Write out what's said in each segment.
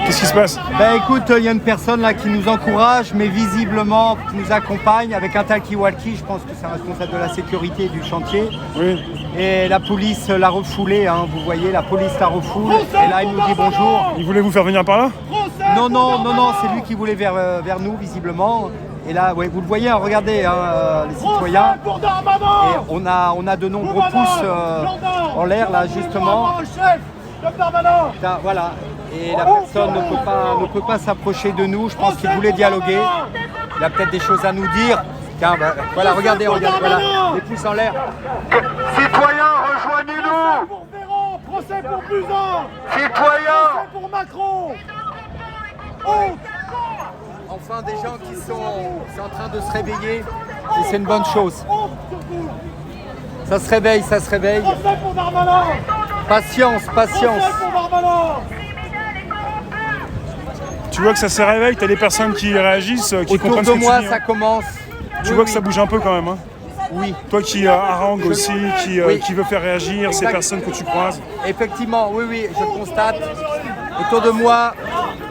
Qu'est-ce qui se passe? Ben écoute, il y a une personne là qui nous encourage, mais visiblement qui nous accompagne avec un talkie-walkie. Je pense que c'est un responsable de la sécurité du chantier. Oui. Et la police l'a refoulé, hein, vous voyez, la police la refoule. Et là, il nous dit bonjour. Il voulait vous faire venir par là? Non, c'est lui qui voulait vers nous, visiblement. Et là, ouais, vous le voyez, hein, regardez les citoyens. Et on a de nombreux pouces en l'air, là, justement. Là, voilà. Et la personne ne peut pas s'approcher de nous. Je pense qu'il voulait dialoguer. Il a peut-être des choses à nous dire. Tiens, ben, voilà, regardez, voilà, les pouces en l'air. Citoyens, rejoignez-nous! Pour Véran, procès pour Buzyn! Citoyens! Procès pour Macron! Honte! Enfin, des gens qui sont en train de se réveiller. Et c'est une bonne chose. Honte surtout! Ça se réveille, ça se réveille. Procès pour Darmanin! Patience, patience. Procès pour Darmanin! Tu vois que ça se réveille, t'as des personnes qui réagissent, qui Autour comprennent de ce que moi, tu dis. ça commence. Tu vois que ça bouge un peu quand même. Hein. Oui. Toi qui harangue aussi, Oui. qui veut faire réagir ces Exact. personnes que tu croises. Effectivement, oui, je constate. Autour de moi,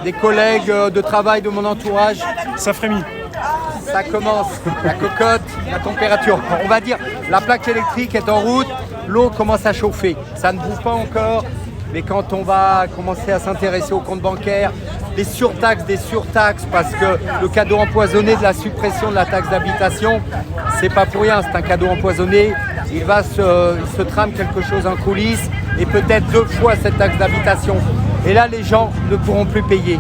des collègues de travail de mon entourage, Ça frémit. ça commence. La cocotte, la température. On va dire, la plaque électrique est en route, l'eau commence à chauffer. Ça ne bouge pas encore, mais quand on va commencer à s'intéresser aux comptes bancaires, des surtaxes, parce que le cadeau empoisonné de la suppression de la taxe d'habitation, c'est pas pour rien, c'est un cadeau empoisonné. Il se trame quelque chose en coulisses et peut-être 2 fois cette taxe d'habitation. Et là, les gens ne pourront plus payer.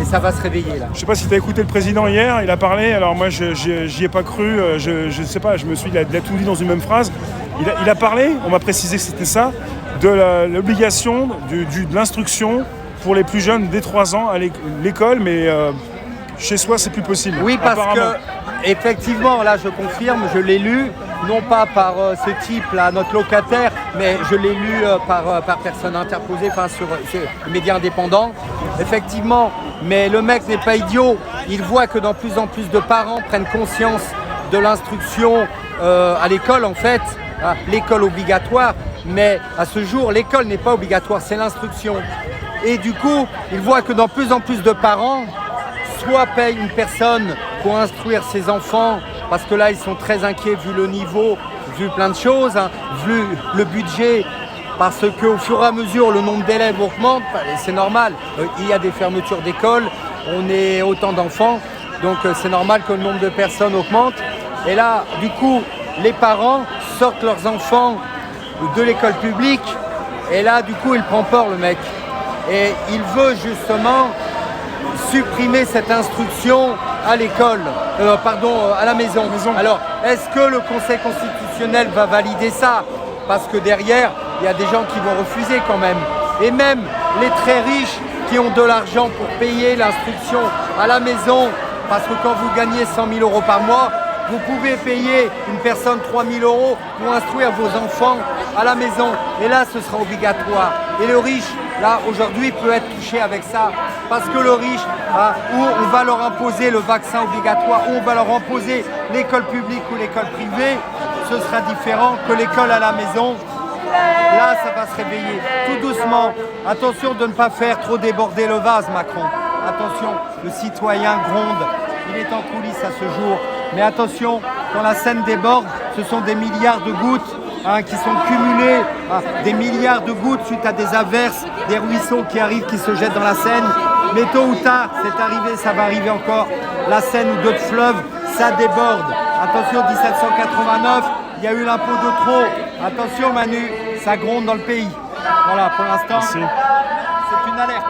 Et ça va se réveiller là. Je sais pas si tu as écouté le président hier, il a parlé, alors moi j'y ai pas cru, je sais pas, je me suis dit, il a tout dit dans une même phrase. Il a parlé, on m'a précisé que c'était ça, de l'obligation de l'instruction pour les plus jeunes dès 3 ans à l'école, mais chez soi c'est plus possible. Oui, parce apparemment. que effectivement, là je confirme, je l'ai lu, non pas par ce type-là, notre locataire, mais je l'ai lu par personne interposée, enfin sur les médias indépendants. Effectivement, mais le mec n'est pas idiot, il voit que de plus en plus de parents prennent conscience de l'instruction à l'école en fait, l'école obligatoire, mais à ce jour l'école n'est pas obligatoire, c'est l'instruction. Et du coup, il voit que de plus en plus de parents soit payent une personne pour instruire ses enfants, parce que là ils sont très inquiets vu le niveau, vu plein de choses, hein, vu le budget, parce qu'au fur et à mesure le nombre d'élèves augmente, c'est normal, il y a des fermetures d'écoles, on est autant d'enfants, donc c'est normal que le nombre de personnes augmente. Et là, du coup, les parents sortent leurs enfants de l'école publique, et là, du coup, il prend peur le mec. Et il veut justement supprimer cette instruction à l'école, à la maison. Alors, est-ce que le Conseil constitutionnel va valider ça? Parce que derrière, il y a des gens qui vont refuser quand même. Et même les très riches qui ont de l'argent pour payer l'instruction à la maison, parce que quand vous gagnez 100 000 € par mois, vous pouvez payer une personne 3 000 € pour instruire vos enfants à la maison. Et là, ce sera obligatoire. Et le riche, là, aujourd'hui, peut être touché avec ça. Parce que le riche, où on va leur imposer le vaccin obligatoire, où on va leur imposer l'école publique ou l'école privée, ce sera différent que l'école à la maison. Là, ça va se réveiller tout doucement. Attention de ne pas faire trop déborder le vase, Macron. Attention, le citoyen gronde. Il est en coulisses à ce jour. Mais attention, quand la Seine déborde, ce sont des milliards de gouttes qui sont cumulées, des milliards de gouttes suite à des averses, des ruisseaux qui arrivent, qui se jettent dans la Seine. Mais tôt ou tard, c'est arrivé, ça va arriver encore. La Seine ou d'autres fleuves, ça déborde. Attention, 1789, il y a eu l'impôt de trop. Attention Manu, ça gronde dans le pays. Voilà, pour l'instant, c'est une alerte.